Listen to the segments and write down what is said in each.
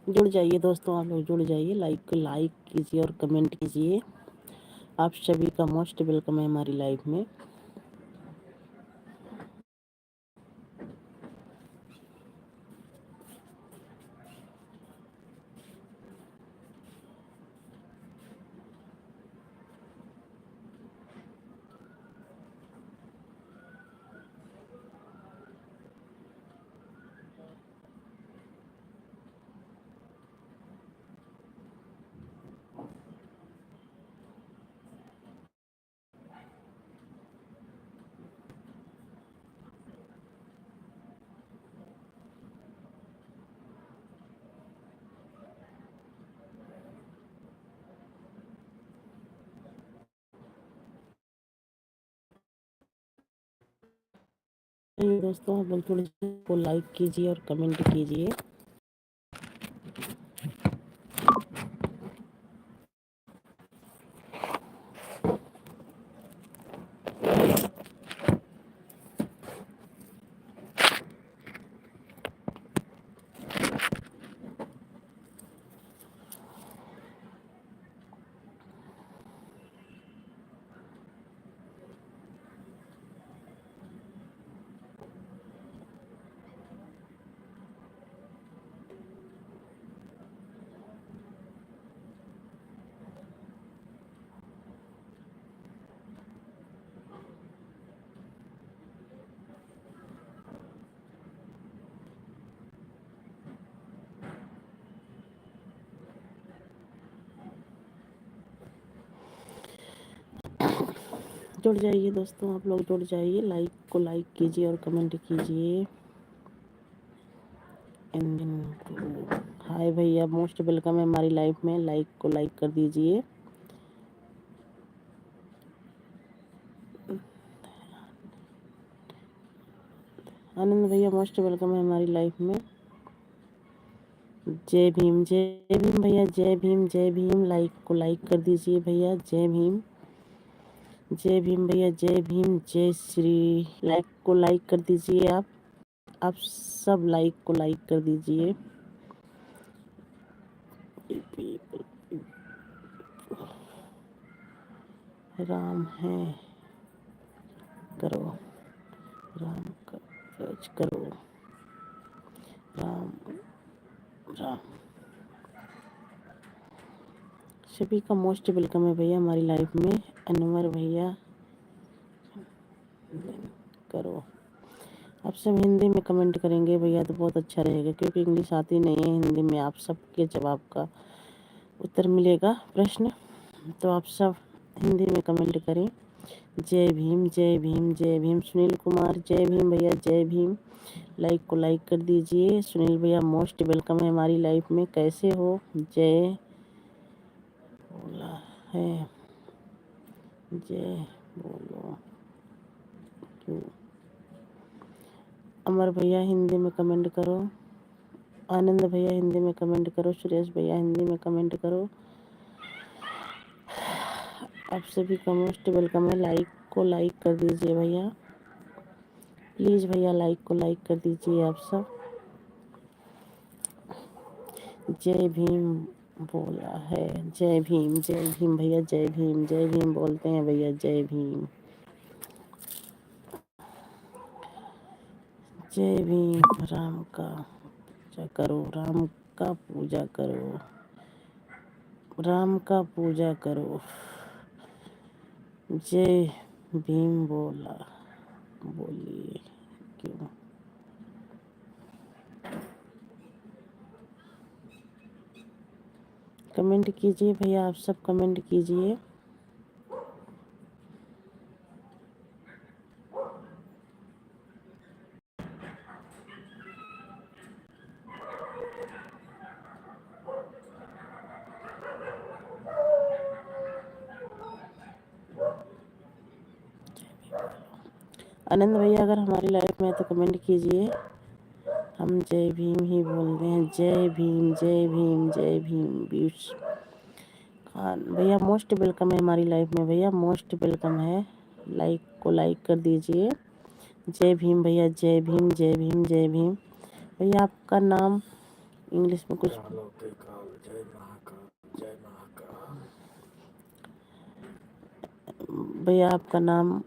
जुड़ जाइए दोस्तों, आप लोग जुड़ जाइए, लाइक कीजिए और कमेंट कीजिए। आप सभी का मोस्ट वेलकम है हमारी लाइफ में। दोस्तों, आप लोग जुड़ जाइए, को लाइक कीजिए और कमेंट कीजिए। जुड़ जाइए दोस्तों, आप लोग जुड़ जाइए, लाइक कीजिए और कमेंट कीजिए। हाय भैया, मोस्ट वेलकम है हमारी लाइफ में। लाइक कर दीजिए। आनंद भैया, मोस्ट वेलकम है हमारी लाइफ में। जय भीम भैया, जय भीम। लाइक कर दीजिए भैया। जय भीम भैया, जय भीम, जय श्री। लाइक कर दीजिए। आप सब लाइक कर दीजिए। राम है, करो राम का राज करो। राम राम सभी का मोस्ट वेलकम है भैया हमारी लाइफ में। अनवर भैया, करो। आप सब हिंदी में कमेंट करेंगे भैया तो बहुत अच्छा रहेगा, क्योंकि इंग्लिश आती नहीं है। हिंदी में आप सबके जवाब का उत्तर मिलेगा प्रश्न, तो आप सब हिंदी में कमेंट करें। जय भीम जय भीम जय भीम। सुनील कुमार, जय भीम भैया, जय भीम। लाइक कर दीजिए। सुनील भैया, मोस्ट वेलकम है हमारी लाइफ में। कैसे हो? जय बोला है, जय बोलो क्यों। अमर भैया, हिंदी में कमेंट करो। आनंद भैया, हिंदी में कमेंट करो। सुरेश भैया, हिंदी में कमेंट करो। आप सभी का मोस्ट वेलकम है। लाइक कर दीजिए भैया, प्लीज़ भैया, लाइक कर दीजिए आप सब। जय भीम बोला है। जय भीम भैया, जय भीम बोलते हैं भैया। जय भीम जय भीम। राम का पूजा करो, राम का पूजा करो, राम का पूजा करो। जय भीम बोलिए क्यों। कमेंट कीजिए भैया, आप सब कमेंट कीजिए। आनंद भैया, अगर हमारी लाइफ में है तो कमेंट कीजिए। हम जय भीम ही बोलते हैं। जय भीम जय भीम जय भीम। बीट्स खान भैया, मोस्ट वेलकम है हमारी लाइफ में भैया, मोस्ट वेलकम है। लाइक कर दीजिए। जय भीम भैया, जय भीम जय भीम जय भीम। भैया, आपका नाम इंग्लिश में कुछ भैया आपका नाम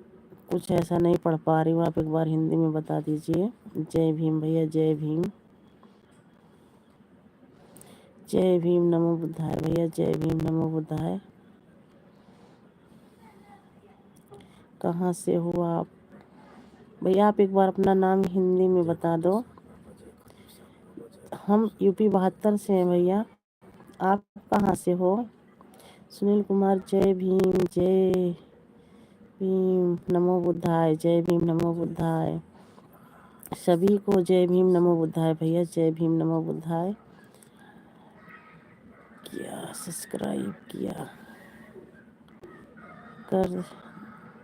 कुछ ऐसा नहीं पढ़ पा रही हूँ, आप एक बार हिंदी में बता दीजिए। जय भीम भैया, जय भीम। जय भीम नमो बुद्धाय भैया, जय भीम नमो बुद्धाय। कहाँ से हो आप भैया? आप एक बार अपना नाम हिंदी में बता दो। हम यूपी 72 से हैं भैया। आप कहाँ से हो? सुनील कुमार, जय भीम, जय भीम नमो बुद्धाय, जय भीम नमो बुद्धाय। सभी को जय भीम नमो बुद्धाय भैया, जय भीम नमो बुद्धाय। किया सब्सक्राइब किया, कर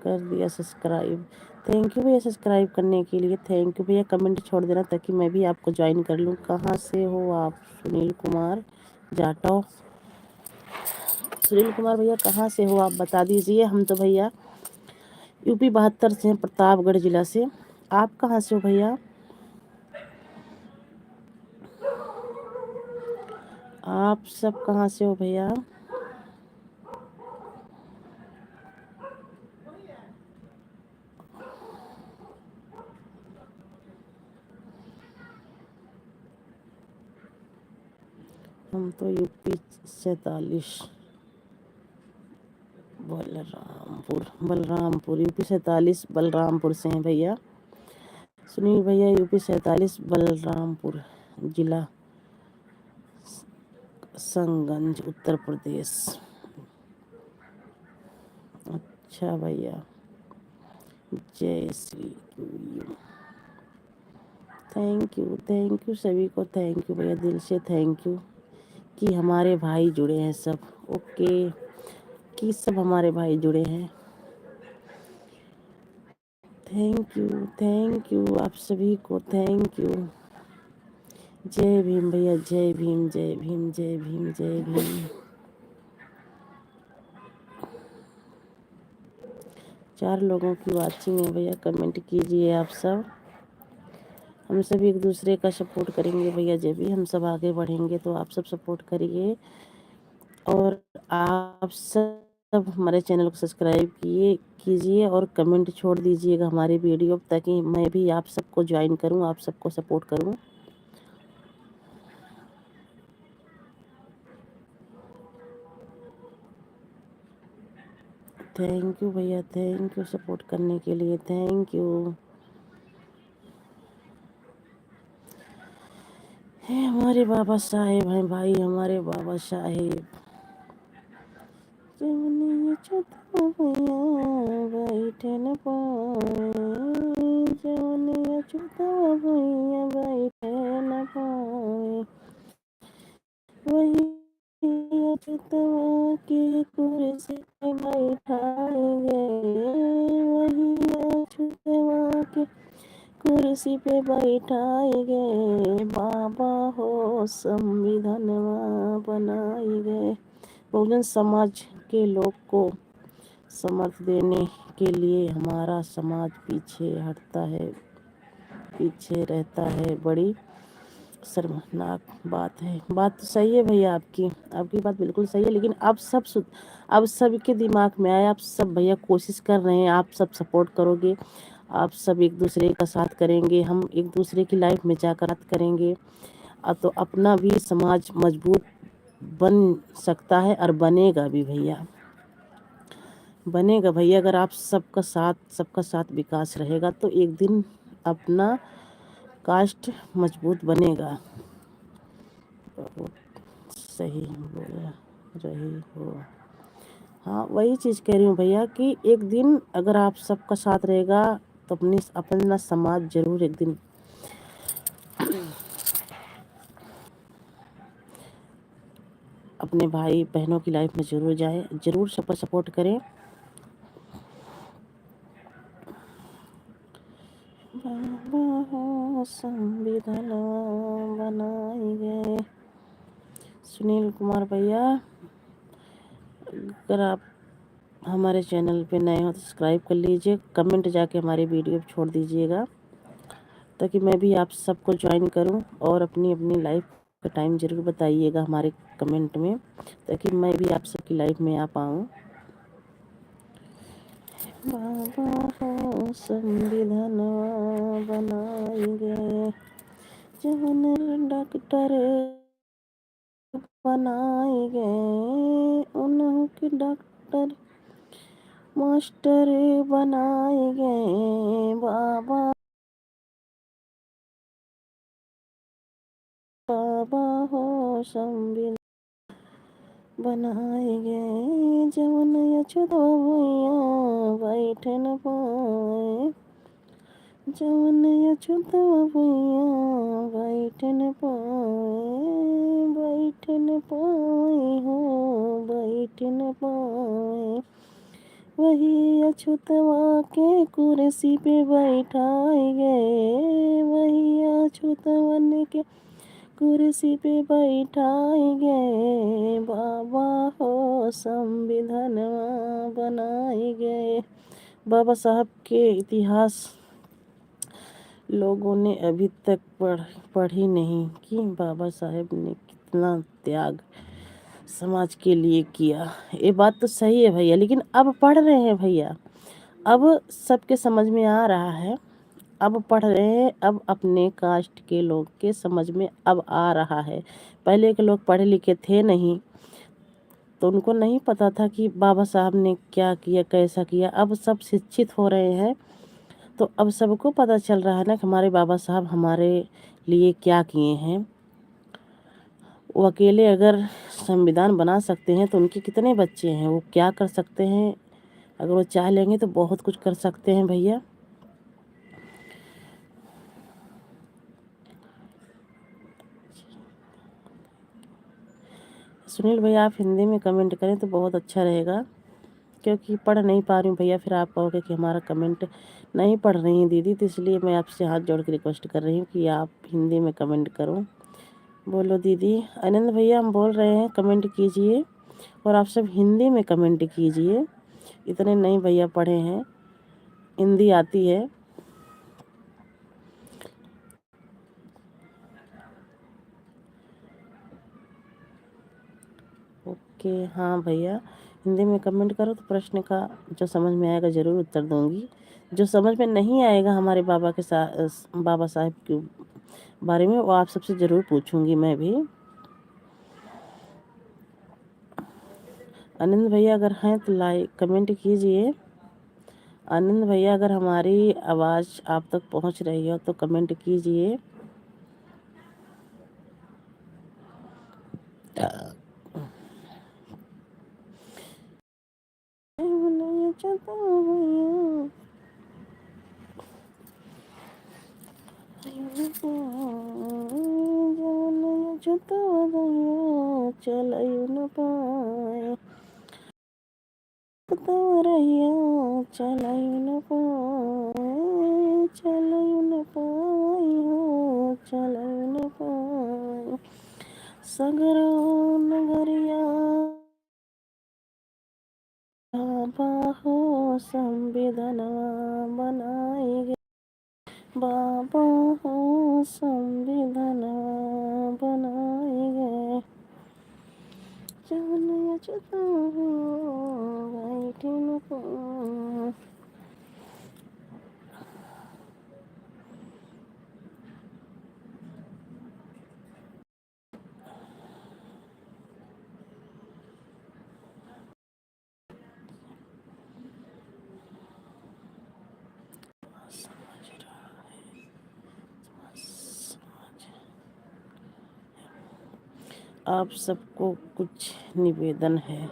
कर दिया सब्सक्राइब। थैंक यू भैया सब्सक्राइब करने के लिए, थैंक यू भैया। कमेंट छोड़ देना ताकि मैं भी आपको ज्वाइन कर लूँ। कहाँ से हो आप? सुनील कुमार जाटव। सुनील कुमार भैया कहाँ से हो आप बता दीजिए। हम तो भैया यूपी 72 से हैं, प्रतापगढ़ जिला से। आप कहाँ से हो भैया? आप सब कहाँ से हो भैया? हम तो यूपी 47 बलरामपुर यूपी 47 बलरामपुर से हैं भैया। सुनील भैया यूपी 47 बलरामपुर जिला संगंज उत्तर प्रदेश। अच्छा भैया, जय श्री गुरु। थैंक यू सभी को, थैंक यू भैया, दिल से थैंक यू कि हमारे भाई जुड़े हैं सब। ओके कि सब हमारे भाई जुड़े हैं। थैंक यू आप सभी को, थैंक यू। जय भीम भैया, जय भीम, जय भीम, जय भीम, जय भीम। 4 लोगों की वाचिंग है भैया, कमेंट कीजिए आप सब। हम सब एक दूसरे का सपोर्ट करेंगे भैया, जब भी हम सब आगे बढ़ेंगे तो आप सब सपोर्ट करिए। और आप सब हमारे चैनल को सब्सक्राइब कीजिए और कमेंट छोड़ दीजिएगा हमारी वीडियो, ताकि मैं भी आप सबको ज्वाइन करूं, आप सबको सपोर्ट करूं। थैंक यू भैया, थैंक यू सपोर्ट करने के लिए, थैंक यू। हे हमारे बाबा साहेब हैं भाई, हमारे बाबा साहेब। जवनिया छुतवा भैया बैठे न पाए, जवनिया छुतवा भैया बैठे न पाए। वही छुतवा के कुर्सी पे बैठाएंगे, वही छुतवा के कुर्सी पे बैठाएंगे। बाबा हो संविधानवा बनाएंगे। बहुजन समाज के लोग को समर्थ देने के लिए हमारा समाज पीछे हटता है, पीछे रहता है। बड़ी शर्मनाक बात है। बात तो सही है भैया, आपकी बात बिल्कुल सही है, लेकिन अब सबके दिमाग में आया। आप सब भैया कोशिश कर रहे हैं, आप सब सपोर्ट करोगे, आप सब एक दूसरे का साथ करेंगे, हम एक दूसरे की लाइफ में जाकर बात करेंगे, तो अपना भी समाज मजबूत बन सकता है और बनेगा भी भैया, बनेगा भैया। अगर आप सबका साथ विकास रहेगा तो एक दिन अपना कास्ट मजबूत बनेगा। बहुत सही बोल रही हो। हाँ वही चीज़ कह रही हूँ भैया कि एक दिन अगर आप सबका साथ रहेगा तो अपना समाज जरूर एक दिन अपने भाई बहनों की लाइफ में जरूर जाए, जरूर सबका सपोर्ट करें। बाबा संविधान बनाएंगे। सुनील कुमार भैया अगर आप हमारे चैनल पे नए हो तो सब्सक्राइब कर लीजिए, कमेंट जाके हमारी वीडियो छोड़ दीजिएगा ताकि मैं भी आप सबको ज्वाइन करूं और अपनी अपनी लाइफ का टाइम ज़रूर बताइएगा हमारे कमेंट में, ताकि मैं भी आप सबकी लाइफ में आ पाऊँ। बाबा हो संविधान बनाएंगे, जवन डॉक्टर बनाएंगे, उन्हों के डॉक्टर मास्टर बनाएंगे। बाबा बाबा हो संविधान बनाएंगे, जवन अछूतो भैया बैठ न पाए, जवन अछूतो भैया बैठ न पाए, बैठ न पाए हो, बैठ न पाए। वही अछूतवा के कुर्सी पे बैठाए गए, वही अछूतवन के कुर्सी पे बैठाए गए। बाबा हो संविधानवा बनाए गए। बाबा साहब के इतिहास लोगों ने अभी तक पढ़ी नहीं कि बाबा साहब ने कितना त्याग समाज के लिए किया। ये बात तो सही है भैया, लेकिन अब पढ़ रहे हैं भैया, अब सबके समझ में आ रहा है, अब पढ़ रहे हैं, अब अपने कास्ट के लोग के समझ में अब आ रहा है। पहले के लोग पढ़े लिखे थे नहीं, तो उनको नहीं पता था कि बाबा साहब ने क्या किया, कैसा किया। अब सब शिक्षित हो रहे हैं, तो अब सबको पता चल रहा है ना कि हमारे बाबा साहब हमारे लिए क्या किए हैं। वो अकेले अगर संविधान बना सकते हैं तो उनके कितने बच्चे हैं, वो क्या कर सकते हैं। अगर वो चाह लेंगे तो बहुत कुछ कर सकते हैं भैया। सुनील भैया आप हिंदी में कमेंट करें तो बहुत अच्छा रहेगा, क्योंकि पढ़ नहीं पा रही हूँ भैया, फिर आप कहोगे कि हमारा कमेंट नहीं पढ़ रही हैं दीदी, तो इसलिए मैं आपसे हाथ जोड़ के रिक्वेस्ट कर रही हूँ कि आप हिंदी में कमेंट करो। बोलो दीदी। आनंद भैया हम बोल रहे हैं कमेंट कीजिए, और आप सब हिंदी में कमेंट कीजिए। इतने नहीं भैया पढ़े हैं, हिंदी आती है। ओके हाँ भैया, हिंदी में कमेंट करो तो प्रश्न का जो समझ में आएगा ज़रूर उत्तर दूंगी। जो समझ में नहीं आएगा हमारे बाबा के साथ, बाबा साहब के बारे में, वो आप सबसे ज़रूर पूछूंगी मैं भी। आनंद भैया अगर हैं तो लाइक कमेंट कीजिए। आनंद भैया अगर हमारी आवाज़ आप तक पहुंच रही हो तो कमेंट कीजिए। चलयु न पाए, चलयु न पाए, चलयु न पाए हो, चलयु न पाए। सगरो नगरिया बाबा हो संविधानवा बनाए, बाबा हो संविधानवा बनाए गए। जवन अछूतो बैठ न पाए। आप सबको कुछ निवेदन है,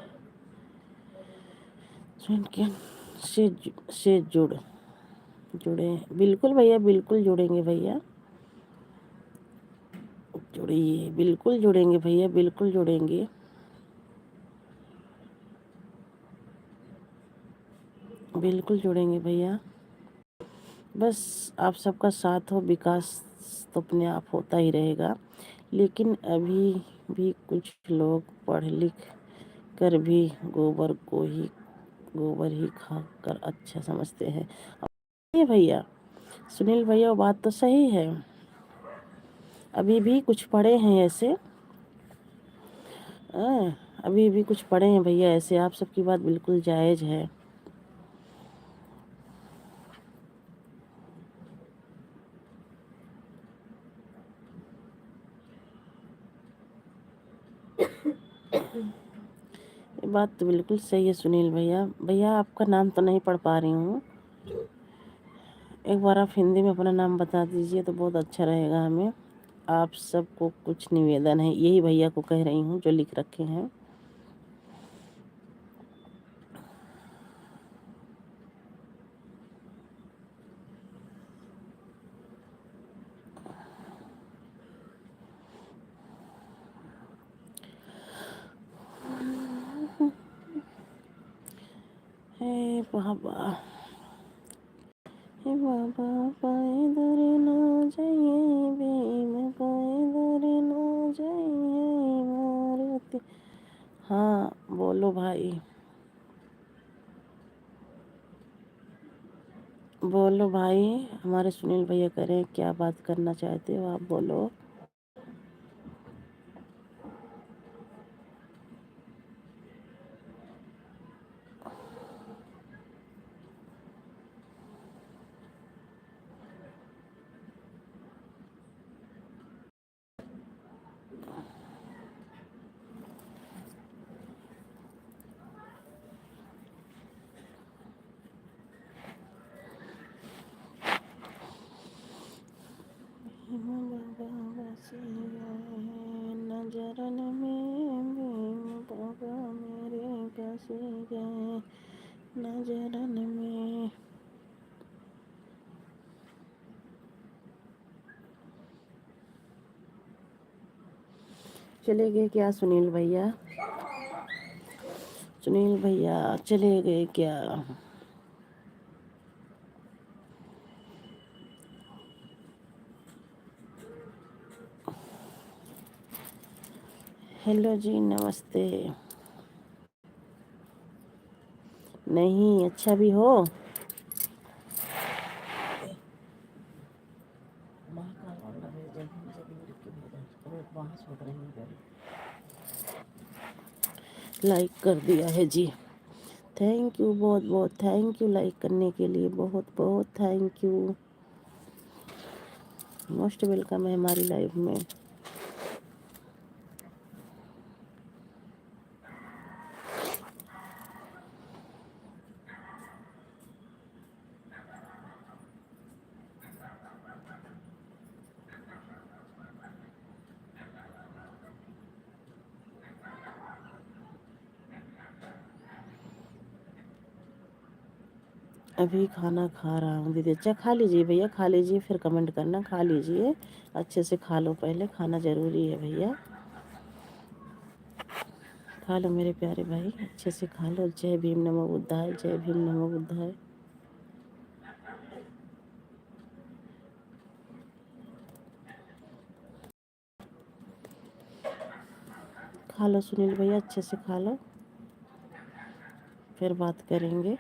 से से जुड़े। बिल्कुल भैया, बिल्कुल जुड़ेंगे भैया, जुड़िए, बिल्कुल जुड़ेंगे भैया, बिल्कुल जुड़ेंगे। बिल्कुल जुड़ेंगे भैया। बस आप सबका साथ हो, विकास तो अपने आप होता ही रहेगा। लेकिन अभी भी कुछ लोग पढ़ लिख कर भी गोबर ही खा कर अच्छा समझते हैं। ये भैया सुनील भैया वो बात तो सही है, अभी भी कुछ पड़े हैं ऐसे, अभी भी कुछ पड़े हैं भैया ऐसे। आप सबकी बात बिल्कुल जायज़ है। ये बात तो बिल्कुल सही है सुनील भैया। भैया आपका नाम तो नहीं पढ़ पा रही हूँ, एक बार आप हिंदी में अपना नाम बता दीजिए तो बहुत अच्छा रहेगा हमें। आप सबको कुछ निवेदन है, यही भैया को कह रही हूँ जो लिख रखे हैं। हे बाबा, हे बाबा, पैदल ना जाइए भीम, पैदल ना जाइए मारुति। हाँ बोलो भाई, बोलो भाई। हमारे सुनील भैया करें, क्या बात करना चाहते हो आप, बोलो। नजरन में भीम बाबा मेरे बस गए, नजरन में। चले गए क्या सुनील भैया? सुनील भैया चले गए क्या? हेलो जी, नमस्ते। नहीं अच्छा भी हो। लाइक कर दिया है जी, थैंक यू, बहुत बहुत थैंक यू लाइक करने के लिए, बहुत बहुत थैंक यू। मोस्ट वेलकम है हमारी लाइफ में। अभी खाना खा रहा हूँ दीदी। अच्छा खा लीजिए भैया, खा लीजिए फिर कमेंट करना। खा लीजिए, अच्छे से खा लो, पहले खाना ज़रूरी है भैया। खा लो मेरे प्यारे भाई, अच्छे से खा लो। जय भीम नमो बुद्धाय, जय भीम नमो बुद्धाय। खा लो सुनील भैया, अच्छे से खा लो, फिर बात करेंगे।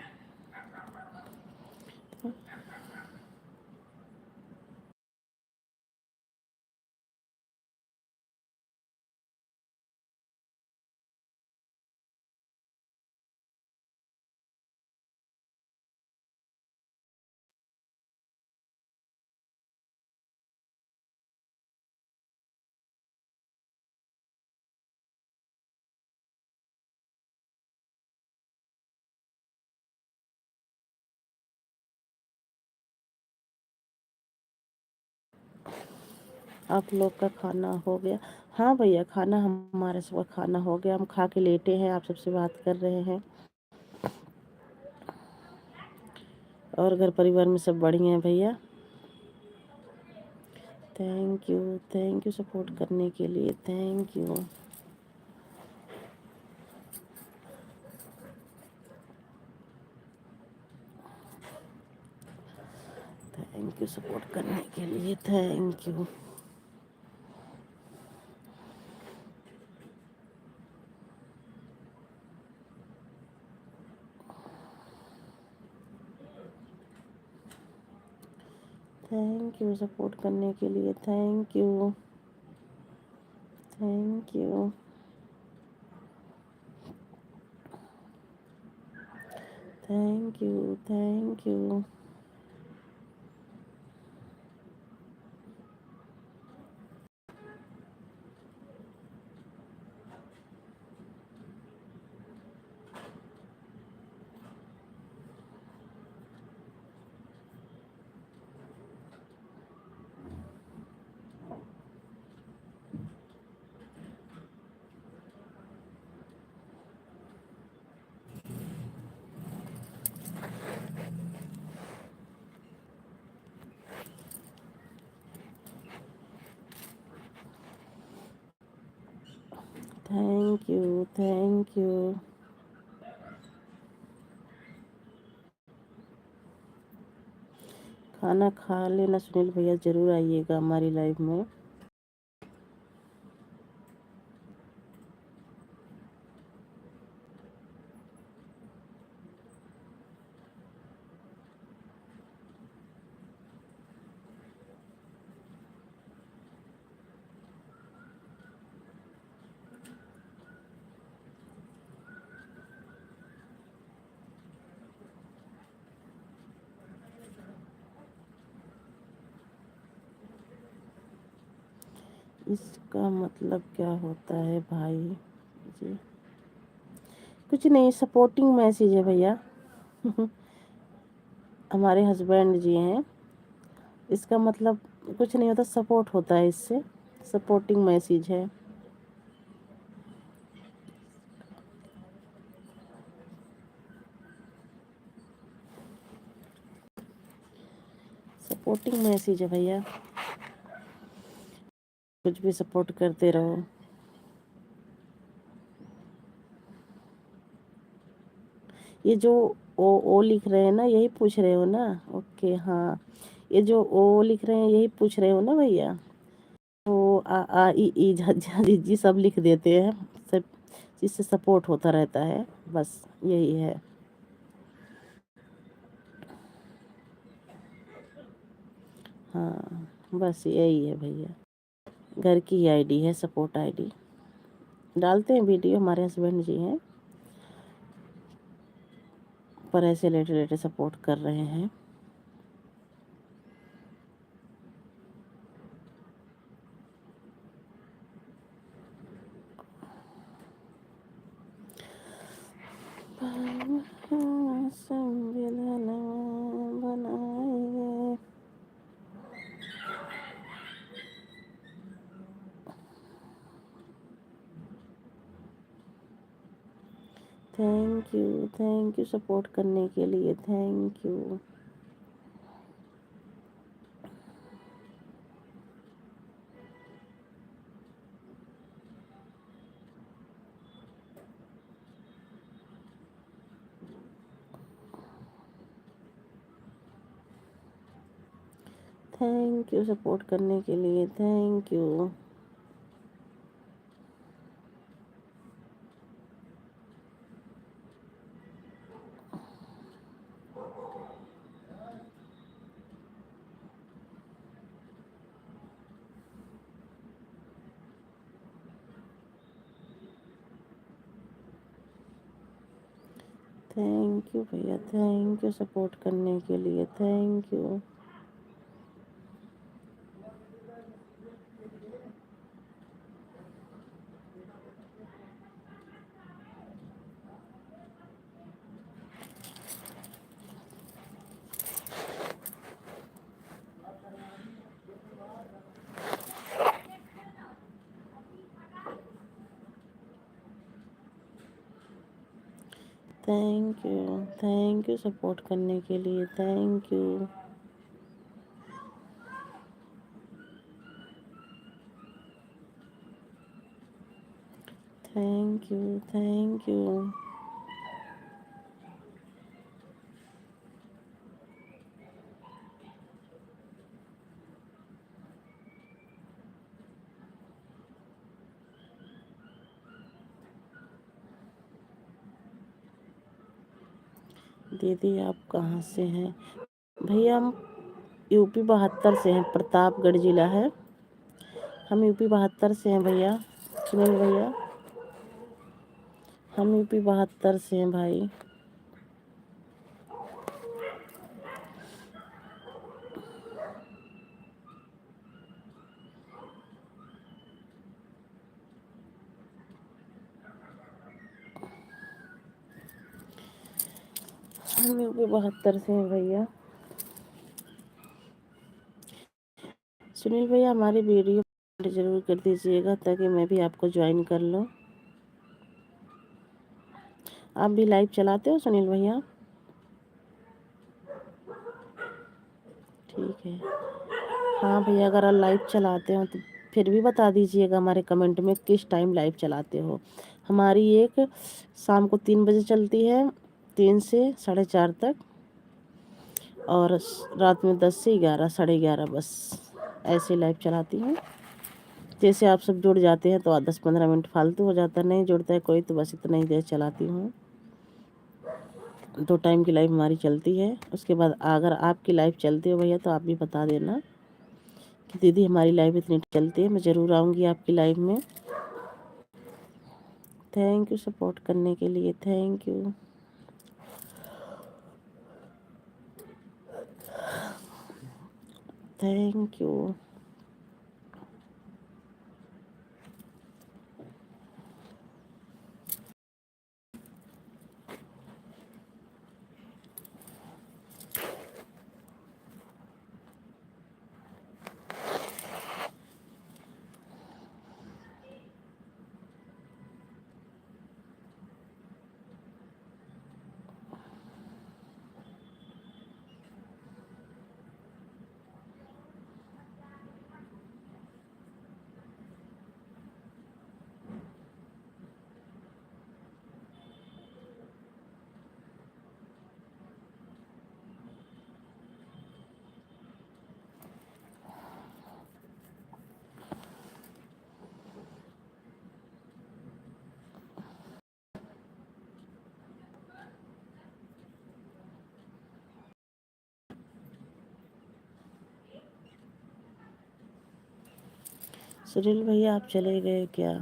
आप लोग का खाना हो गया? हाँ भैया, खाना हमारे सबका खाना हो गया, हम खा के लेटे हैं, आप सबसे बात कर रहे हैं। और घर परिवार में सब बढ़िया हैं भैया। थैंक यू सपोर्ट करने के लिए, thank you. Thank you support करने के लिए, thank you. Thank you support करने के लिए, thank you. Thank you, thank you, thank you. Thank you, thank you. खाना खा लेना सुनील भैया, ज़रूर आइएगा हमारी लाइव में। इसका मतलब क्या होता है भाई जी? कुछ नहीं, सपोर्टिंग मैसेज है भैया। हमारे हस्बैंड जी हैं, इसका मतलब कुछ नहीं होता, सपोर्ट होता है इससे, सपोर्टिंग मैसेज है। सपोर्टिंग मैसेज है भैया, कुछ भी सपोर्ट करते रहो। ये जो ओ लिख रहे हैं ना, यही पूछ रहे हो ना? ओके, हाँ, ये जो ओ लिख रहे हैं यही पूछ रहे हो ना भैया? तो आ ई झा झा जी जी सब लिख देते हैं, सब जिससे सपोर्ट होता रहता है, बस यही है। हाँ, बस यही है भैया, घर की आईडी है, सपोर्ट आईडी। डालते हैं वीडियो, हमारे हस्बैंड जी हैं, पर ऐसे लेटे लेटे सपोर्ट कर रहे हैं। संविधान बनाएंगे। थैंक यू सपोर्ट करने के लिए, thank you. Thank you support करने के लिए, थैंक यू। थैंक यू भैया, थैंक यू सपोर्ट करने के लिए, thank you. Thank you support करने के लिए, thank you. Thank you, thank you. दीदी आप कहाँ से हैं? भैया हम यूपी 72 से हैं, प्रतापगढ़ जिला है। हम यूपी 72 से हैं भैया। सुनील भैया, हम यूपी 72 से हैं भाई। हम यूपी 72 से हैं भैया। सुनील भैया, हमारी वीडियो जरूर कर दीजिएगा ताकि मैं भी आपको ज्वाइन कर लूँ। आप भी लाइव चलाते हो सुनील भैया? ठीक है। हाँ भैया, अगर आप लाइव चलाते हो तो फिर भी बता दीजिएगा हमारे कमेंट में किस टाइम लाइव चलाते हो। हमारी एक शाम को 3 बजे चलती है, 3 से 4:30 तक, और रात में 10 से 11, 11:30, बस ऐसे लाइव चलाती हूँ। जैसे आप सब जुड़ जाते हैं तो 10-15 मिनट फालतू हो जाता है, नहीं जुड़ता है कोई तो बस इतना ही देर चलाती हूँ। 2 टाइम की लाइव हमारी चलती है। उसके बाद अगर आपकी लाइव चलती हो भैया तो आप भी बता देना कि दीदी हमारी लाइव इतनी चलती है, मैं ज़रूर आऊँगी आपकी लाइव में। थैंक यू सपोर्ट करने के लिए, thank you. Thank you. Sunil भैया, आप चले गए क्या?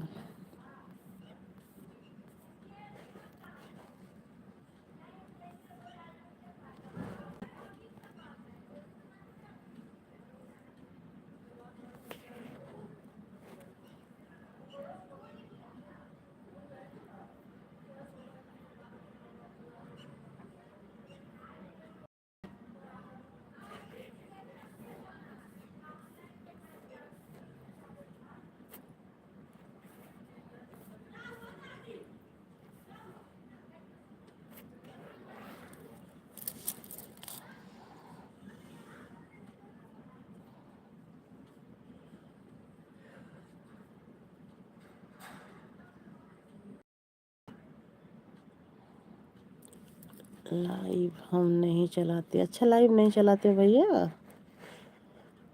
लाइव हम नहीं चलाते। अच्छा, लाइव नहीं चलाते भैया?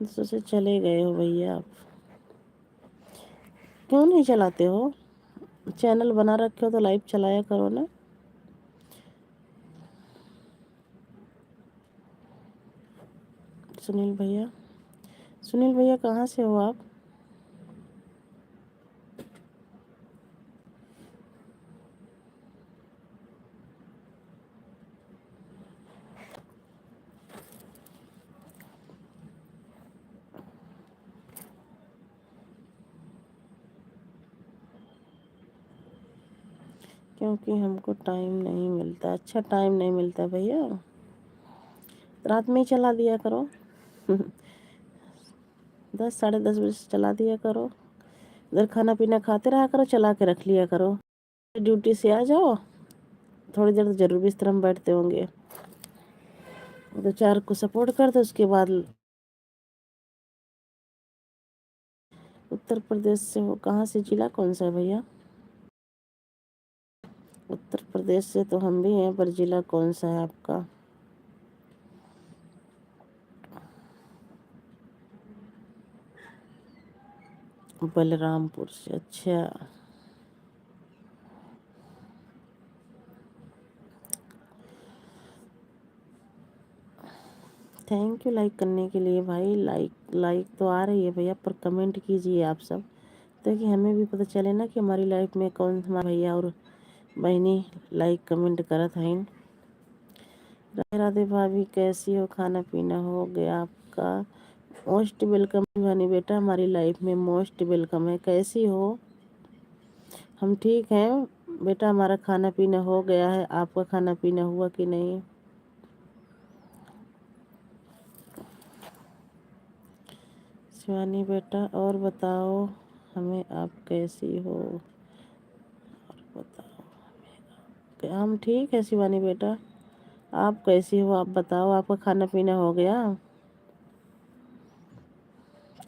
सोचे चले गए हो भैया आप। क्यों नहीं चलाते हो? चैनल बना रखे हो तो लाइव चलाया करो ना। सुनील भैया, सुनील भैया कहाँ से हो आप? क्योंकि हमको टाइम नहीं मिलता। अच्छा, टाइम नहीं मिलता भैया? रात में ही चला दिया करो। 10, 10:30 बजे से चला दिया करो। इधर खाना पीना खाते रहा करो, चला के रख लिया करो। ड्यूटी से आ जाओ, थोड़ी देर तो जरूर बिस्तर में बैठते होंगे, 2-4 को सपोर्ट कर दो। उसके बाद उत्तर प्रदेश से हो? कहाँ से? जिला कौन सा है भैया? उत्तर प्रदेश से तो हम भी हैं, पर जिला कौन सा है आपका? बलरामपुर से। अच्छा, थैंक यू लाइक करने के लिए भाई। लाइक लाइक तो आ रही है भैया, पर कमेंट कीजिए आप सब ताकि हमें भी पता चले ना कि हमारी लाइफ में कौन हमारा भैया और बहनी लाइक कमेंट करत हैं। राधे राधे भाभी, कैसी हो? खाना पीना हो गया आपका? मोस्ट वेलकम शिवानी बेटा, हमारी लाइफ में मोस्ट वेलकम है। कैसी हो? हम ठीक हैं बेटा, हमारा खाना पीना हो गया है। आपका खाना पीना हुआ कि नहीं? शिवानी बेटा और बताओ हमें, आप कैसी हो? और बताओ। हम ठीक है शिवानी बेटा, आप कैसी हो? आप बताओ, आपका खाना पीना हो गया?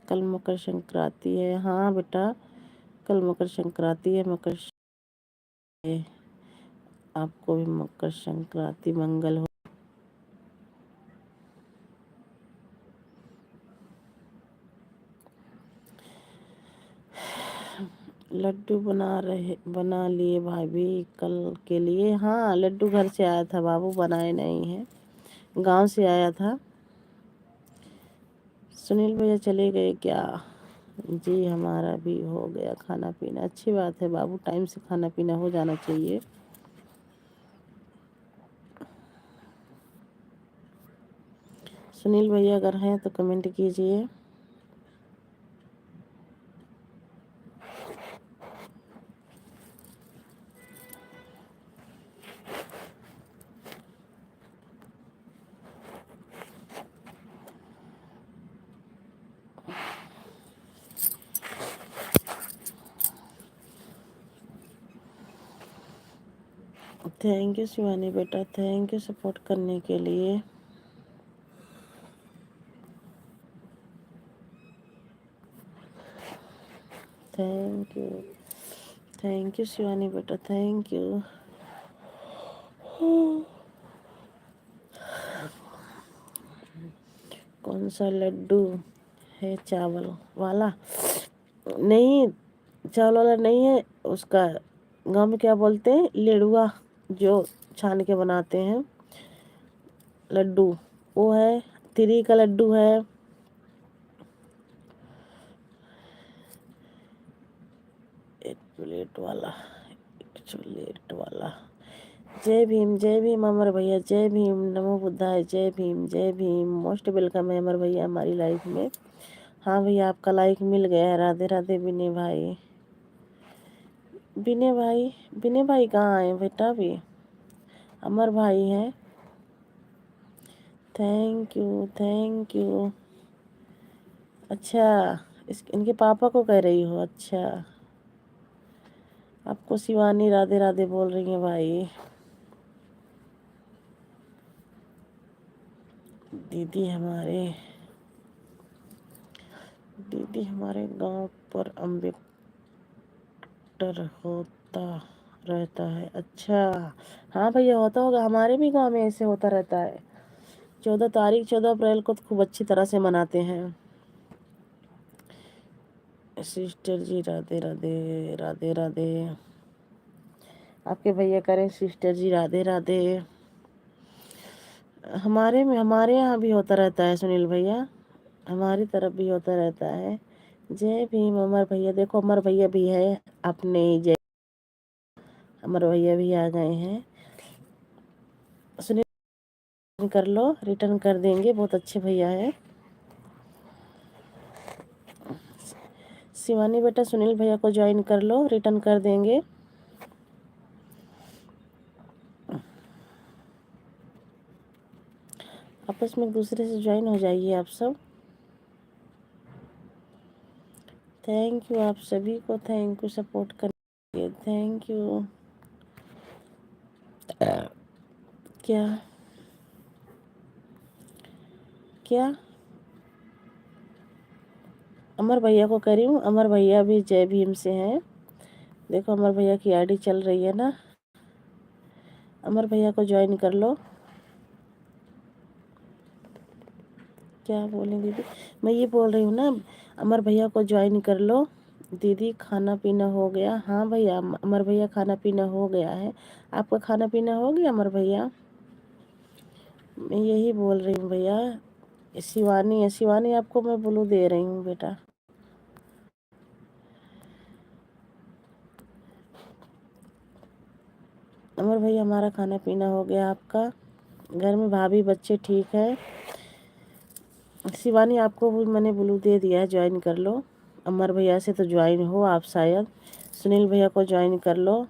कल मकर संक्रांति है। हाँ बेटा, कल मकर संक्रांति है। आपको भी मकर संक्रांति मंगल हो। लड्डू बना लिए भाभी कल के लिए? हाँ, लड्डू घर से आया था बाबू, बनाए नहीं है, गांव से आया था। सुनील भैया चले गए क्या? जी हमारा भी हो गया खाना पीना। अच्छी बात है बाबू, टाइम से खाना पीना हो जाना चाहिए। सुनील भैया अगर हैं तो कमेंट कीजिए। थैंक यू शिवानी बेटा, थैंक यू सपोर्ट करने के लिए। Thank you, thank you Shivani बेटा, थैंक यू। कौन सा लड्डू है? चावल वाला नहीं, चावल वाला नहीं है। उसका गाँव में क्या बोलते हैं? लेड़ुआ, जो छान के बनाते हैं लड्डू, वो है। तिरी का लड्डू है। एक प्लेट वाला, एक चॉकलेट वाला। जय भीम अमर भैया, जय भीम, नमो बुद्धाय, जय भीम, जय भीम। मोस्ट वेलकम है अमर भैया हमारी लाइफ में। हाँ भैया, आपका लाइक मिल गया है। राधे राधे विनय भाई। विनय भाई कहाँ आए बेटा? भी अमर भाई हैं। Thank you, thank you. अच्छा, इनके पापा को कह रही हो? अच्छा, आपको शिवानी राधे राधे बोल रही है भाई। दीदी हमारे दीदी हमारे गांव पर अम्बेडकर होता रहता है। अच्छा, हाँ भैया होता होगा, हमारे भी गांव में ऐसे होता रहता है। 14 अप्रैल को तो खूब अच्छी तरह से मनाते हैं। सिस्टर जी राधे राधे, राधे राधे। आपके भैया करें सिस्टर जी राधे राधे। हमारे यहाँ भी होता रहता है सुनील भैया, हमारी तरफ भी होता रहता है। जय भीम अमर भैया, देखो अमर भैया भी है अपने। जय अमर भैया भी आ गए हैं। सुनील कर लो, रिटर्न कर देंगे, बहुत अच्छे भैया है। शिवानी बेटा, सुनील भैया को ज्वाइन कर लो, रिटर्न कर देंगे। आपस में एक दूसरे से ज्वाइन हो जाइए आप सब। थैंक यू आप सभी को, थैंक यू सपोर्ट करने के लिए, थैंक यू। क्या क्या अमर भैया को कह रही हूँ, अमर भैया भी जय भीम से हैं। देखो अमर भैया की आईडी चल रही है ना, अमर भैया को ज्वाइन कर लो। क्या बोलें दीदी? मैं ये बोल रही हूँ ना, अमर भैया को ज्वाइन कर लो। दीदी खाना पीना हो गया? हाँ भैया, अमर भैया खाना पीना हो गया है। आपका खाना पीना हो गया अमर भैया? मैं यही बोल रही हूँ भैया। शिवानी है, शिवानी आपको मैं ब्लू दे रही हूँ बेटा। अमर भैया हमारा खाना पीना हो गया आपका? घर में भाभी बच्चे ठीक है? शिवानी आपको भी मैंने ब्लू दे दिया है, ज्वाइन कर लो। अमर भैया से तो ज्वाइन हो आप शायद। सुनील भैया को ज्वाइन कर लो।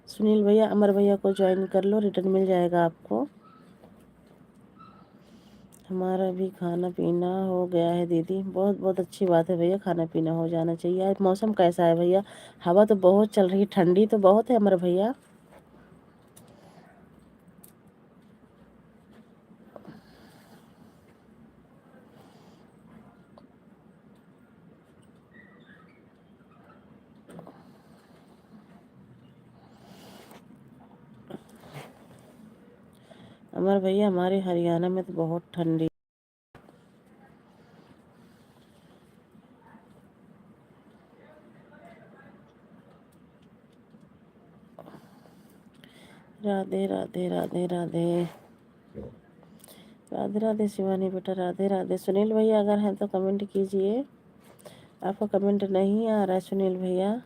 सुनील भैया अमर भैया को ज्वाइन कर लो, रिटर्न मिल जाएगा आपको। हमारा भी खाना पीना हो गया है दीदी। बहुत बहुत अच्छी बात है भैया, खाना पीना हो जाना चाहिए। आज मौसम कैसा है भैया? हवा तो बहुत चल रही है, ठंडी तो बहुत है अमर भैया। अमर भैया हमारे हरियाणा में तो बहुत ठंडी। राधे राधे राधे राधे राधे राधे शिवानी बेटा, राधे राधे। सुनील भैया अगर हैं तो कमेंट कीजिए। आपका कमेंट नहीं आ रहा है सुनील भैया।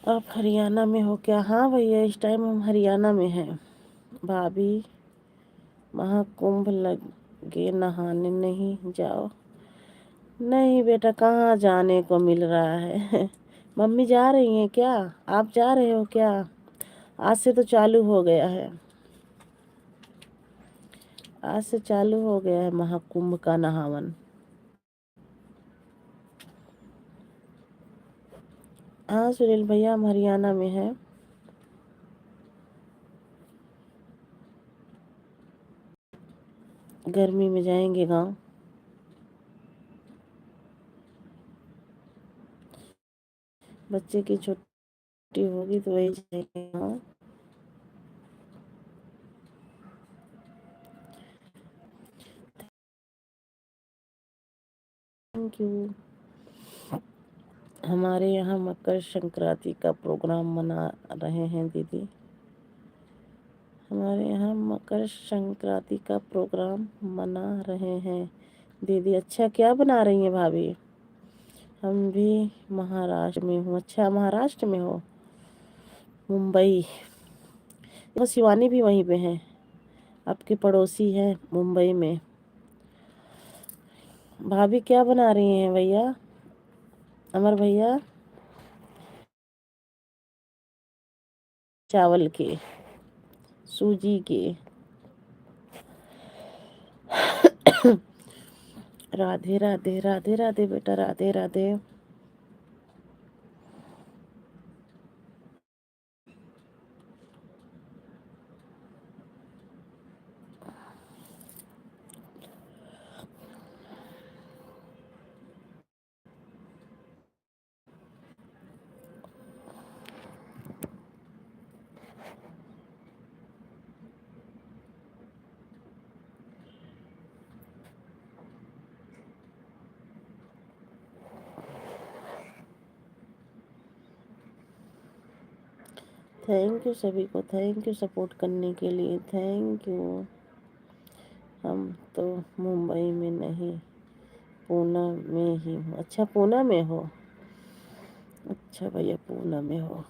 आप हरियाणा में हो क्या? हाँ भैया इस टाइम हम हरियाणा में हैं। भाभी महाकुंभ लगे नहाने नहीं जाओ? नहीं बेटा, कहाँ जाने को मिल रहा है। मम्मी जा रही हैं क्या? आप जा रहे हो क्या? आज से तो चालू हो गया है। आज से चालू हो गया है महाकुंभ का नहावन। हाँ सुनील भैया हम हरियाणा में हैं। गर्मी में जाएंगे गांव। बच्चे की छुट्टी होगी तो वही जाएंगे गाँव। Thank you. हमारे यहाँ मकर संक्रांति का प्रोग्राम मना रहे हैं दीदी। हमारे यहाँ मकर संक्रांति का प्रोग्राम मना रहे हैं दीदी। अच्छा क्या बना रही हैं भाभी? हम भी महाराष्ट्र में हूँ। अच्छा महाराष्ट्र में हो? मुंबई। वो शिवानी भी वहीं पे है, आपके पड़ोसी है मुंबई में। भाभी क्या बना रही हैं भैया? अमर भैया चावल के, सूजी के। राधे राधे राधे राधे बेटा, राधे राधे। थैंक यू सभी को, थैंक यू सपोर्ट करने के लिए, थैंक यू। हम तो मुंबई में नहीं, पूना में ही हूँ। अच्छा पूना में हो? अच्छा भैया पूना में हो।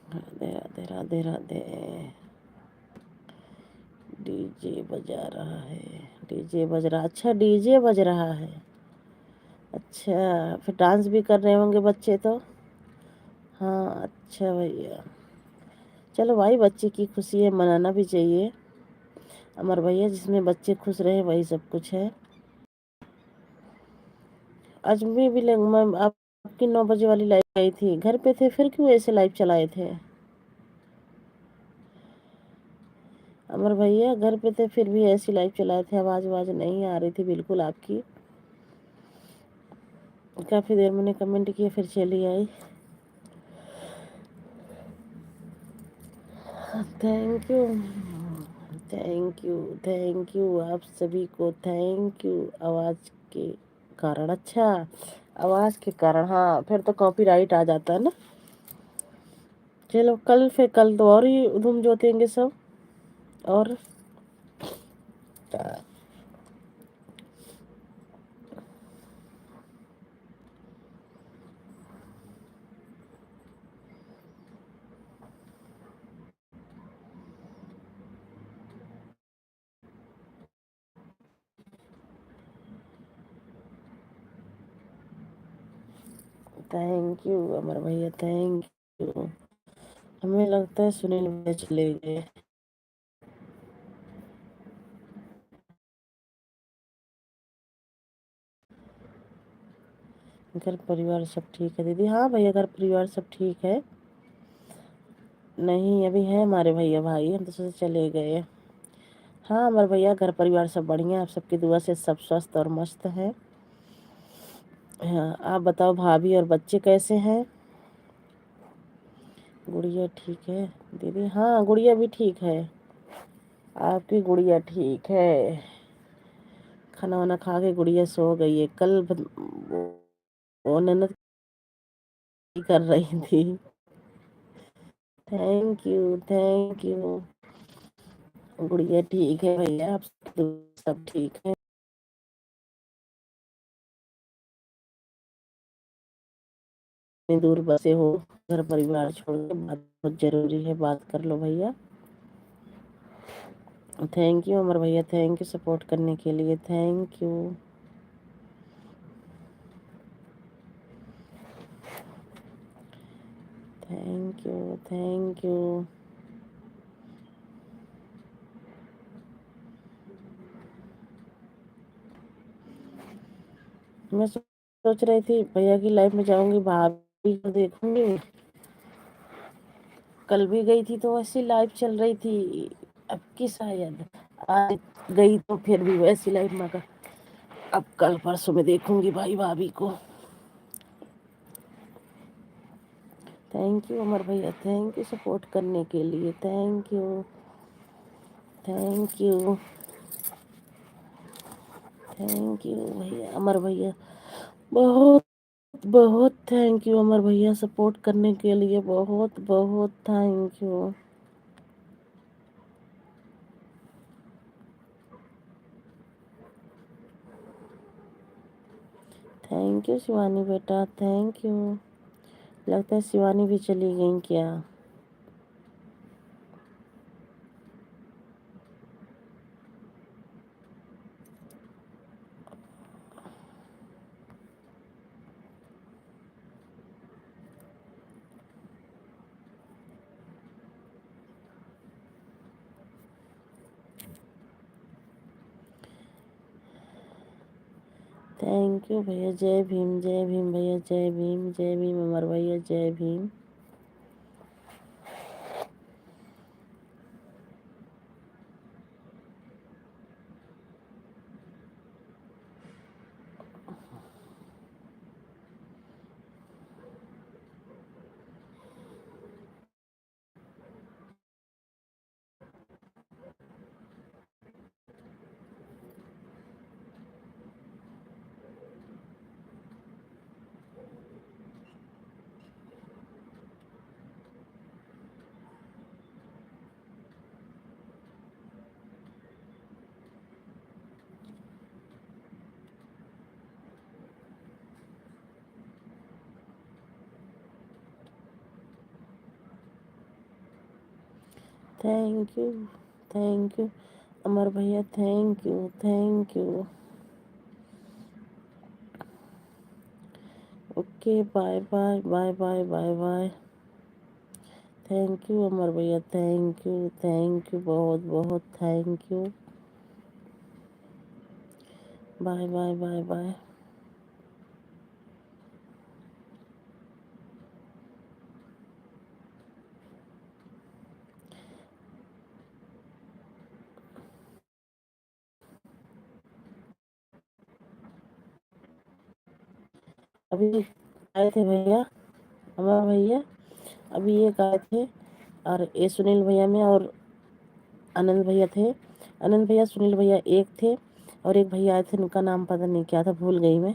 राधे राधे राधे राधे। डीजे बजा रहा है, डीजे बज रहा। अच्छा डीजे बज रहा है। अच्छा फिर डांस भी कर रहे होंगे बच्चे तो। हाँ अच्छा भैया, चलो भाई बच्चे की खुशी है, मनाना भी चाहिए अमर भैया। जिसमें बच्चे खुश रहे वही सब कुछ है। आज भी मैं आपकी 9 बजे वाली लाइव आई थी, घर पे थे, फिर क्यों ऐसे लाइव चलाए थे अमर भैया? घर पे थे फिर भी ऐसी लाइव चलाए थे, आवाज आवाज नहीं आ रही थी बिल्कुल आपकी। काफ़ी देर मैंने कमेंट किया फिर चली आई। Thank you. थैंक यू आप सभी को, थैंक यू। आवाज़ के कारण, अच्छा आवाज़ के कारण, हाँ फिर तो कॉपीराइट आ जाता है ना। चलो कल, फिर कल तो और ही धूम जोतेंगे सब। और थैंक यू अमर भैया, थैंक यू। हमें लगता है सुनील भैया चले गए। घर परिवार सब ठीक है दीदी? हाँ भैया घर परिवार सब ठीक है। नहीं अभी है हमारे भैया भाई, हम तो सोचे चले गए। हाँ हमारे भैया घर परिवार सब बढ़िया, आप सबकी दुआ से सब स्वस्थ और मस्त है। हाँ आप बताओ भाभी और बच्चे कैसे हैं? गुड़िया ठीक है दीदी? हाँ गुड़िया भी ठीक है, आपकी गुड़िया ठीक है। खाना वाना खा के गुड़िया सो गई है। कल वो ननद की कर रही थी। Thank you, thank you. गुड़िया ठीक है भैया, आप सब ठीक है? इतनी दूर बसे हो, घर परिवार छोड़ के, बात बहुत जरूरी है, बात कर लो भैया। थैंक यू अमर भैया, थैंक यू सपोर्ट करने के लिए, thank you. Thank you, thank you. मैं सोच रही थी भैया की लाइफ में जाऊंगी, भाभी को देखूंगी। कल भी गई थी तो वैसी लाइफ चल रही थी, अब की शायद आज गई तो फिर भी वैसी लाइफ में का। अब कल परसों में देखूंगी भाई भाभी को। थैंक यू अमर भैया, थैंक यू सपोर्ट करने के लिए, thank you, thank you, thank you भैया अमर भैया, बहुत बहुत थैंक यू अमर भैया सपोर्ट करने के लिए, बहुत बहुत thank you. Thank you Shivani बेटा, थैंक यू। लगता है शिवानी भी चली गई क्या? थैंक यू भैया, जय भीम भैया, जय भीम अमर भैया, जय Bhim. Thank you, thank you Amar भैया, thank you, thank you. Okay bye bye bye bye bye bye. Thank you Amar भैया, थैंक यू बहुत बहुत thank you. Bye bye bye bye. अभी आए थे भैया, अमर भैया, अभी एक आए थे, और ये सुनील भैया में और आनंद भैया थे, आनंद भैया, सुनील भैया एक थे, और एक भैया आए थे, उनका नाम पता नहीं क्या था, भूल गई मैं।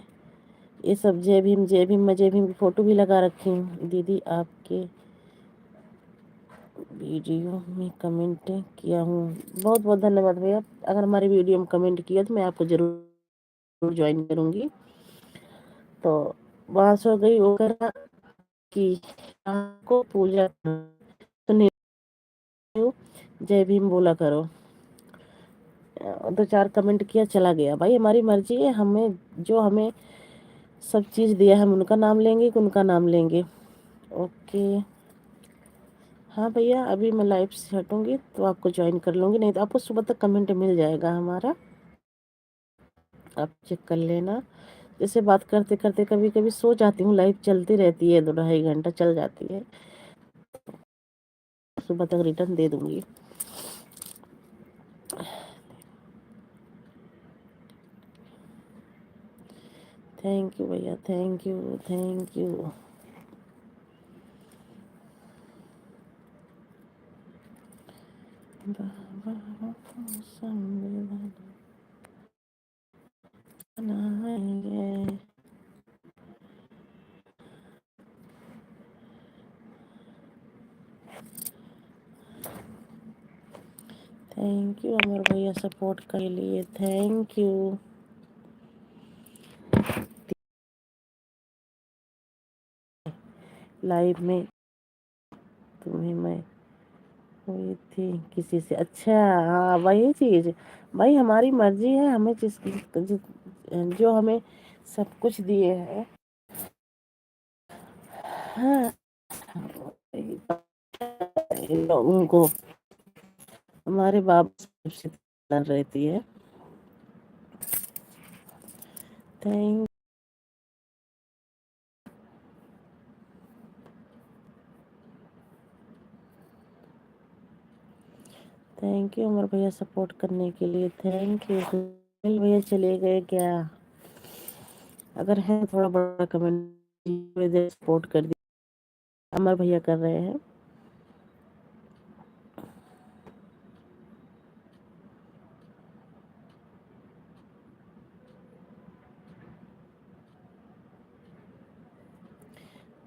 ये सब जय भीम जय भीम, मैं जय भीम की फ़ोटो भी लगा रखी हूँ। दीदी आपके वीडियो में कमेंट किया हूँ, बहुत बहुत धन्यवाद भैया। अगर हमारी वीडियो में कमेंट किया तो मैं आपको ज़रूर ज्वाइन करूँगी। तो वहाँ से हो गई वगैरह कि आपको पूजा सुनिए, जय भीम बोला करो। 2-4 कमेंट किया, चला गया। भाई हमारी मर्जी है, हमें जो हमें सब चीज़ दिया है, हम उनका नाम लेंगे कि उनका नाम लेंगे। ओके, हाँ भैया, अभी मैं लाइव से हटूँगी तो आपको ज्वाइन कर लूँगी, नहीं तो आपको सुबह तक कमेंट मिल जाएगा हमारा, आप चेक कर लेना। जैसे बात करते करते कभी कभी सो जाती हूँ, लाइव चलती रहती है, 2-2.5 घंटा चल जाती है, सुबह तक रिटर्न दे दूँगी। थैंक यू भैया, थैंक यू, थैंक यू। संविधान बनाएंगे। थैंक यू अमर भैया, सपोर्ट के लिए थैंक यू। लाइव में तुम्हें मैं हुई थी किसी से, अच्छा हाँ वही चीज़। भाई हमारी मर्जी है, हमें जो हमें सब कुछ दिए हैं। हाँ, इन लोगों को हमारे बाप से रहती है। थैंक थैंक यू अमर भैया, सपोर्ट करने के लिए थैंक यू। सुनील भैया चले गए क्या? अगर है थोड़ा बड़ा कमेंट, सपोर्ट कर दिया। अमर भैया कर रहे हैं।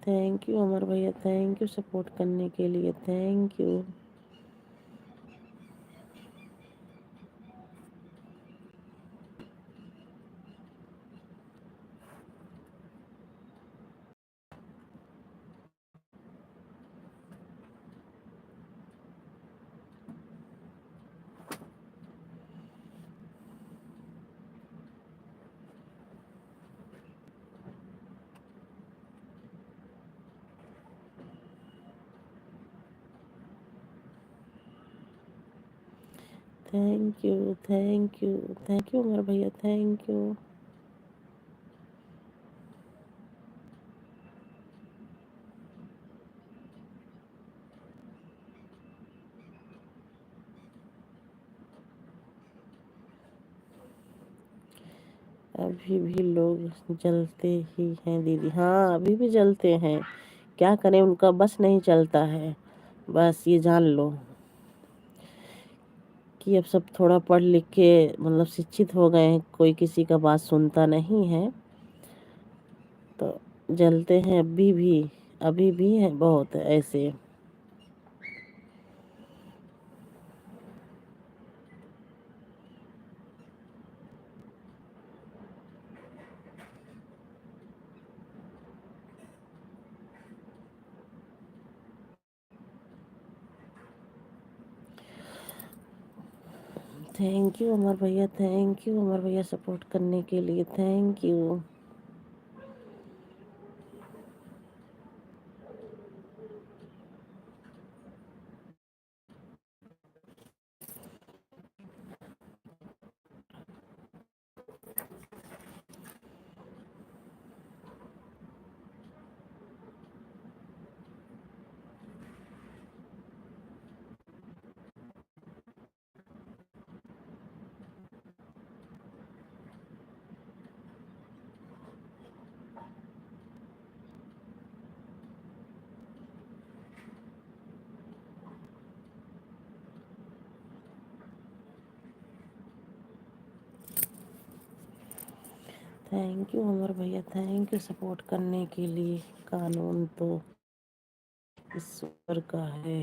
थैंक यू अमर भैया, थैंक यू सपोर्ट करने के लिए thank you. Thank you, thank you, thank you Amar भैया, थैंक यू। अभी भी लोग जलते ही हैं दीदी, हाँ अभी भी जलते हैं, क्या करें, उनका बस नहीं चलता है। बस ये जान लो कि अब सब थोड़ा पढ़ लिख के मतलब शिक्षित हो गए हैं, कोई किसी का बात सुनता नहीं है, तो जलते हैं अभी भी हैं बहुत ऐसे। थैंक यू अमर भैया, थैंक यू अमर भैया, सपोर्ट करने के लिए thank you. Thank you Amar भैया, थैंक यू सपोर्ट करने के लिए। कानून तो ईश्वर का है,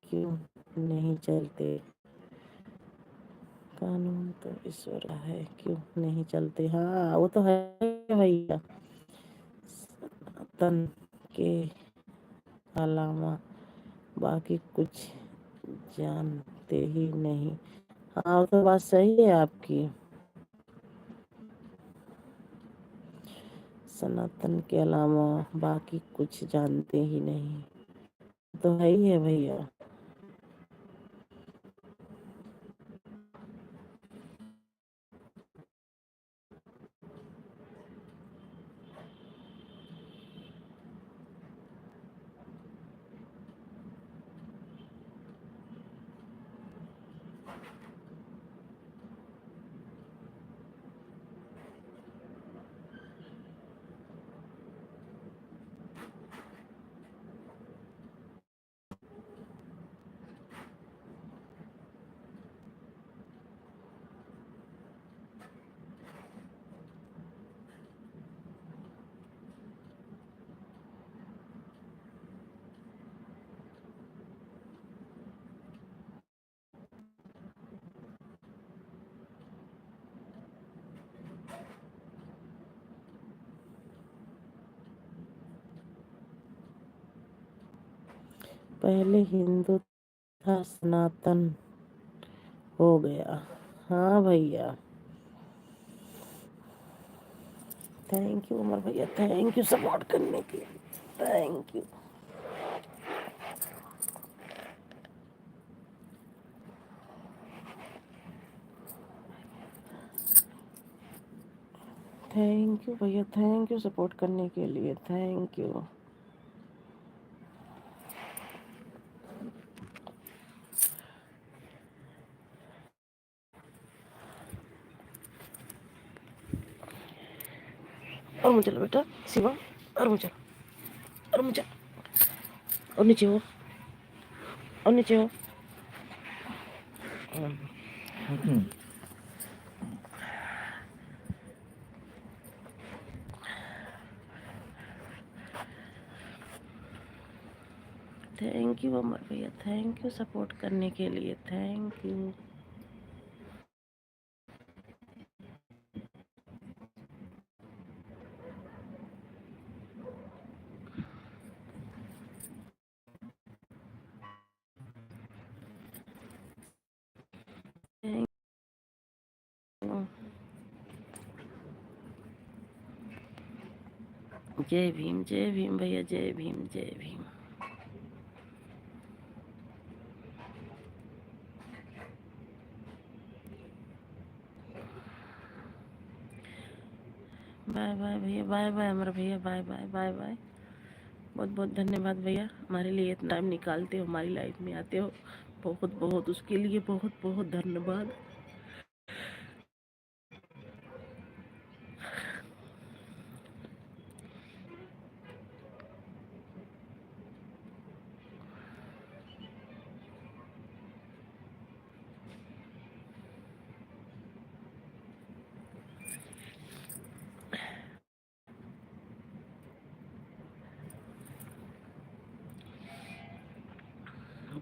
क्यों नहीं चलते? कानून तो ईश्वर का है, क्यों नहीं चलते? हाँ वो तो है भैया। तन के अलावा बाकी कुछ जानते ही नहीं। हाँ वो तो बात सही है आपकी। सनातन के अलावा बाकी कुछ जानते ही नहीं, तो है ही है भैया। पहले हिंदू था, सनातन हो गया। हाँ भैया, थैंक यू उमर भैया, थैंक यू सपोर्ट करने के लिए, थैंक यू। थैंक यू भैया, थैंक यू सपोर्ट करने के लिए, थैंक यू। और मुझे चलो बेटा शिवा, और मुझे, और मुझे, और नीचे हो, और नीचे हो। थैंक यू अमर भैया, थैंक यू सपोर्ट करने के लिए, थैंक यू। Thank you. जय भीम भैया, जय भीम, जय भीम। बाय बाय भैया, बाय बाय अमर भैया, बाय बाय, बाय बाय। बहुत बहुत धन्यवाद भैया, हमारे लिए इतना टाइम निकालते हो, हमारी लाइफ में आते हो। बहुत बहुत उसके लिए बहुत बहुत धन्यवाद।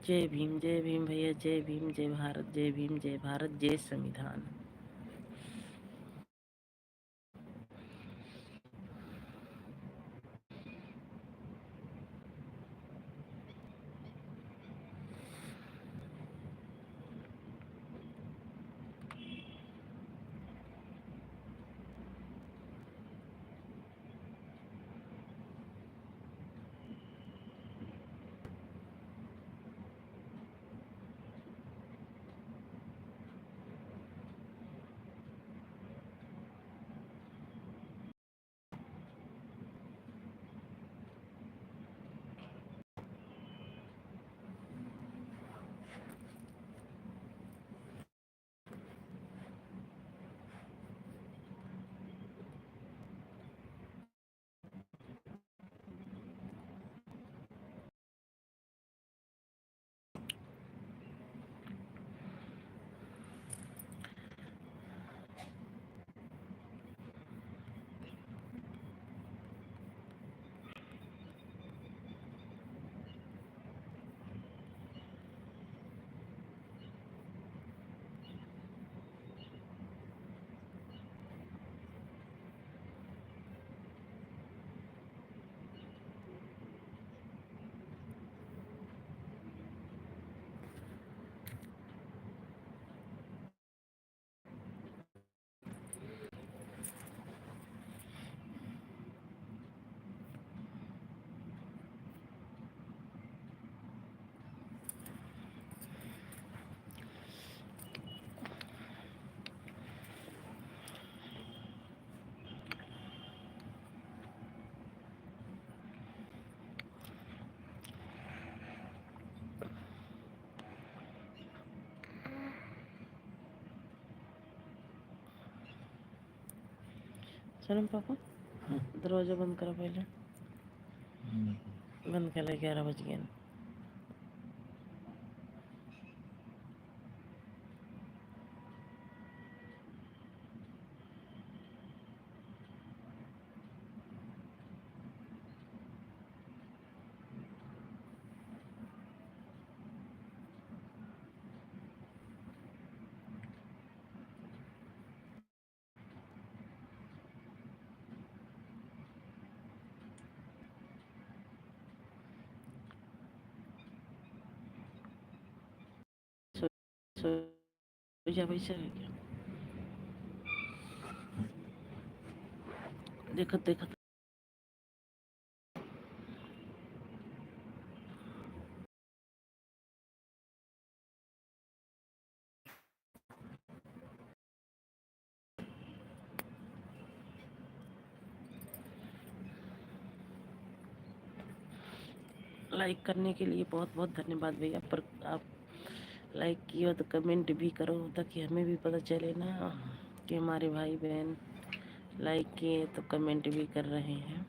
जय भीम भैया, जय भीम, जय भारत, जय भीम, जय भारत, जय संविधान। सनम पापा दरवाजा बंद करो पहले। बंद कर ले, 11 बज गए। सो जा भाई, चल गया। देखत देखत लाइक करने के लिए बहुत बहुत धन्यवाद भैया। पर आप लाइक किया तो कमेंट भी करो, ताकि हमें भी पता चले ना कि हमारे भाई बहन लाइक किए तो कमेंट भी कर रहे हैं।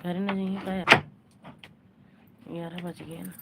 घर ना जाइए का 11 बज गए ना।